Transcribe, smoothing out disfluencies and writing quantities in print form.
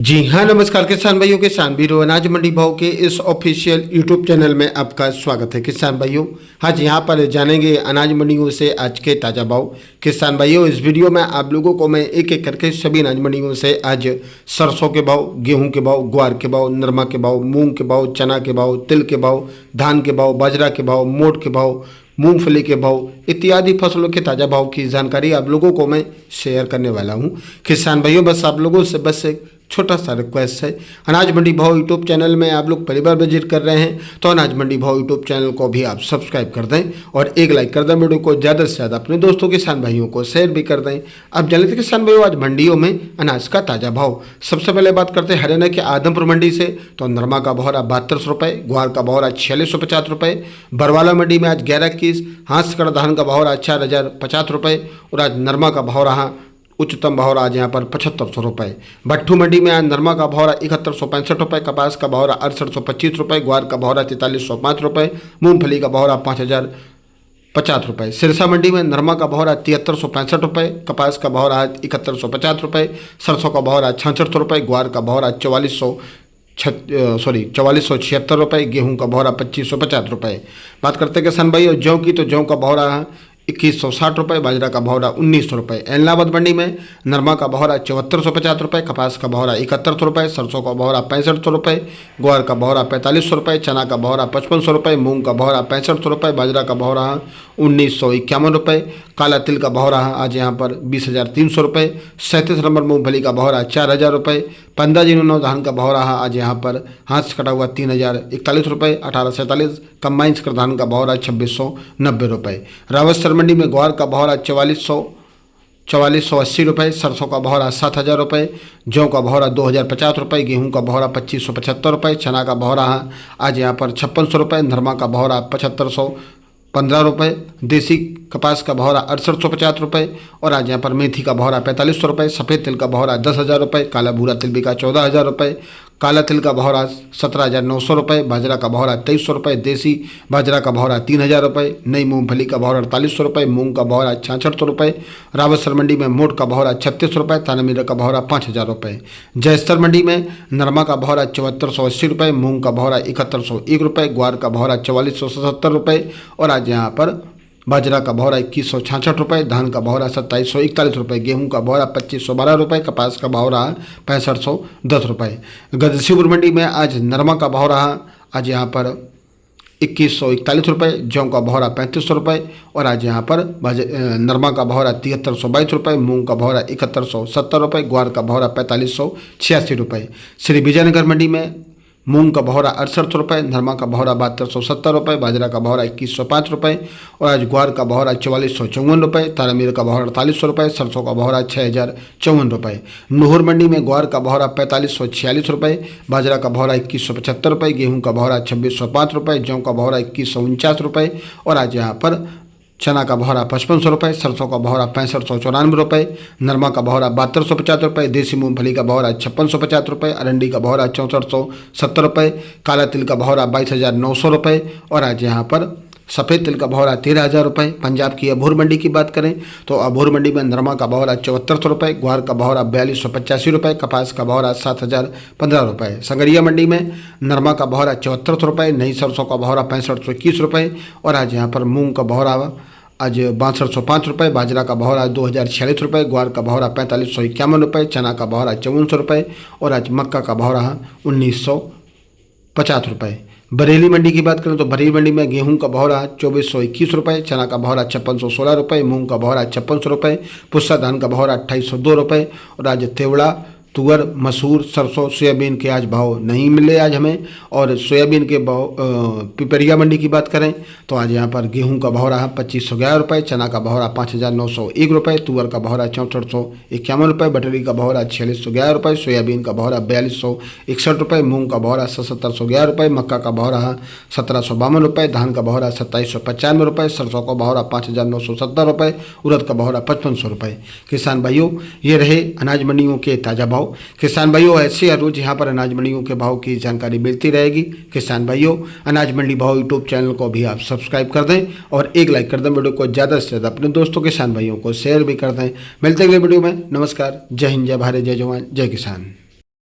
जी हाँ, नमस्कार किसान भाइयों, किसान वीरों, अनाज मंडी भाव के इस ऑफिशियल यूट्यूब चैनल में आपका स्वागत है। किसान भाइयों, आज यहाँ पर जानेंगे अनाज मंडियों से आज के ताज़ा भाव। किसान भाइयों, इस वीडियो में आप लोगों को मैं एक एक करके सभी अनाज मंडियों से आज सरसों के भाव, गेहूं के भाव, ग्वार के भाव, नरमा के भाव, मूंग के भाव, चना के भाव, तिल के भाव, धान के भाव, बाजरा के भाव, मोट के भाव, मूंगफली के भाव इत्यादि फसलों के ताज़ा भाव की जानकारी आप लोगों को मैं शेयर करने वाला हूं। किसान भाइयों, बस आप लोगों से बस एक छोटा सा रिक्वेस्ट है, अनाज मंडी भाव यूट्यूब चैनल में आप लोग पहली बार विजिट कर रहे हैं तो अनाज मंडी भाव यूट्यूब चैनल को भी आप सब्सक्राइब कर दें और एक लाइक कर दें। वीडियो को ज़्यादा से ज़्यादा अपने दोस्तों किसान भाइयों को शेयर भी कर दें। अब जान लेते किसान भाइयों आज मंडियों में अनाज का ताज़ा भाव। सबसे पहले बात करते हैं हरियाणा के आदमपुर मंडी से, तो नरमा का भाव रहा 7200 रुपये, ग्वार का भाव रहा 4650 रुपये, बरवाला मंडी में आज 1121, हाथ धान का भाव रहा 4050 रुपये और आज नरमा का भाव रहा उच्चतम भाव आज यहाँ पर 7500 रुपये। भट्ठू मंडी में आज नरमा का भाव रहा 7165 रुपये, कपास का भाव रहा 6825 रुपये, ग्वार का भाव रहा 4305 रुपये, मूंगफली का भाव रहा 5050 रुपये। सिरसा मंडी में नरमा का भाव रहा 7365 रुपये, कपास का भाव रहा 7150 रुपये, सरसों का भाव रहा 6600 रुपये, ग्वार का भाव रहा 4476 रुपये, गेहूं का भाव रहा 2550 रुपये। बात करते हैं किसान भाई और जौ की, तो जौ का भाव रहा 2160 रुपये, बाजरा का भाव रहा 1900 रुपये। एलनाबाद मंडी में नरमा का भाव रहा 7450 रुपये, कपास का भाव रहा 7100 रुपये, सरसों का भाव रहा 6500 रुपये, ग्वार का भाव रहा 4500 रुपये, चना का भाव रहा 5500 रुपये, मूंग का भाव रहा 6500 रुपये, बाजरा का भाव रहा 1951 रुपये, काला तिल का भाव रहा आज यहाँ पर 20,300 रुपये, 37 नंबर मूंगफली का भाव रहा 4000 रुपये, 1509 धान का भाव रहा आज यहाँ पर हाथ से कटा हुआ 3041 रुपये, 1847 कंबाइंस कर धान का भाव रहा 2690 रुपये। रावतसर मंडी में ग्वार का भाव रहा 4480 रुपये, सरसों का भाव रहा 7000 रुपये, जौ का भाव रहा 2050 रुपये, गेहूं का भाव रहा 2575 रुपये, चना का भाव रहा आज यहाँ पर 5600 रुपये, नरमा का भाव रहा 7515 रुपये, देसी कपास का भाव रहा 6850 रुपये और आज यहाँ पर मेथी का भाव रहा 4500 रुपये, सफ़ेद तिल का भाव रहा 10,000 रुपये, काला भूरा तिल बिका 14,000 रुपये, काला तिल का भाव रहा 17,900 रुपये, बाजरा का भाव रहा 2300 रुपये, देसी बाजरा का भाव रहा 3,000 रुपये, नई मूंगफली का भाव रहा 4800 रुपये, मूंग का भाव रहा 6600 रुपये, रावतसर मंडी में मोट का भाव रहा 3600 रुपये, तानामीरा का भाव रहा 5000 रुपये। जयस्तर मंडी में नरमा का भाव रहा 7480 रुपये, मूंग का भाव रहा 7101 रुपये, ग्वार का भाव रहा 4477 रुपये और आज यहाँ पर बाजरा का भाव रहा 2166 रुपये, धान का भाव रहा 2741 रुपये, गेहूं का भाव रहा 2512 रुपये, कपास का भाव रहा 6510 रुपये। गजसीपुर मंडी में आज नरमा का भाव रहा आज यहाँ पर 2141 रुपये, जौ का भाव रहा 3500 रुपये और आज यहाँ पर नरमा का भाव रहा 7322 रुपये, मूंग का भाव रहा 7170 रुपये, ग्वार का भाव रहा 4586 रुपये। श्री विजयनगर मंडी में मूंग का भाव रहा 68 रुपये, नरमा का भाव रहा 7270 रुपये, बाजरा का भाव रहा 2105 रुपये और आज ग्वार का भाव रहा 4454 रुपये, तारामीर का भाव रहा 4800 रुपये, सरसों का भाव रहा 6054 रुपये। नूहर मंडी में ग्वार का भाव रहा 4546 रुपये, बाजरा का भाव रहा 2175 रुपये, गेहूं का भाव रहा 2605 रुपये, जौ का भाव रहा 2149 रुपये और आज यहाँ पर चना का भाव रहा 5500 रुपये, सरसों का भाव रहा 6594 रुपये, नरमा का भाव रहा 7250 रुपये, देसी मूंगफली का भाव रहा 5650 रुपये, अरंडी का भाव रहा 6470 रुपये, काला तिल का भाव रहा 22,900 रुपये और आज यहाँ पर सफ़ेद तिल का भाव रहा 13,000 रुपये। पंजाब की अबोहर मंडी की बात करें तो अबोहर मंडी में नरमा का भाव रहा 7400 रुपये, ग्वार का भाव रहा 4285 रुपये, कपास का भाव रहा 7015 रुपये। संगरिया मंडी में नरमा का भाव रहा 7400 रुपये, नई सरसों का भाव रहा 6521 रुपये और आज यहाँ पर मूंग का भाव रहा आज 6205 रुपये, बाजरा का भाव रहा 2046 रुपये, ग्वार का भाव रहा 4551 रुपये, चना का भाव रहा 5400 रुपये और आज मक्का का भाव रहा 1950 रुपये। बरेली मंडी की बात करें तो बरेली मंडी में गेहूं का भाव रहा 2421 रुपये, चना का भाव रहा 5616 रुपये, मूंग का भाव रहा 5600 रुपये, पुस्सा धान का भाव रहा 2802 रुपये और आज तेवड़ा, तुअर, मसूर, सरसों, सोयाबीन के आज भाव नहीं मिले आज हमें। और सोयाबीन के भाव पिपरिया मंडी की बात करें तो आज यहाँ पर गेहूं का भाव रहा 2511 रुपये, चना का भाव रहा 5901 रुपये, तुअर का भाव रहा 6451 रुपये, बटरी का भाव रहा 4611 रुपये, सोयाबीन का भाव रहा 4261 रुपये, मूंग का भाव रहा 7711 रुपये, मक्का का भाव रहा 1752 रुपये, धान का भाव रहा 2795 रुपये, सरसों का भाव रहा 5970 रुपये, उड़द का भाव रहा 5500 रुपये। किसान भाइयों, ये रहे अनाज मंडियों के ताज़ा भाव। किसान भाइयों, ऐसे हर रोज यहाँ पर अनाज मंडियों के भाव की जानकारी मिलती रहेगी। किसान भाइयों, अनाज मंडी भाव यूट्यूब चैनल को भी आप सब्सक्राइब कर दें और एक लाइक कर दें। वीडियो को ज़्यादा से ज़्यादा अपने दोस्तों किसान भाइयों को शेयर भी कर दें। मिलते अगले वीडियो में। नमस्कार, जय हिंद, जय भारत, जय जवान, जय किसान।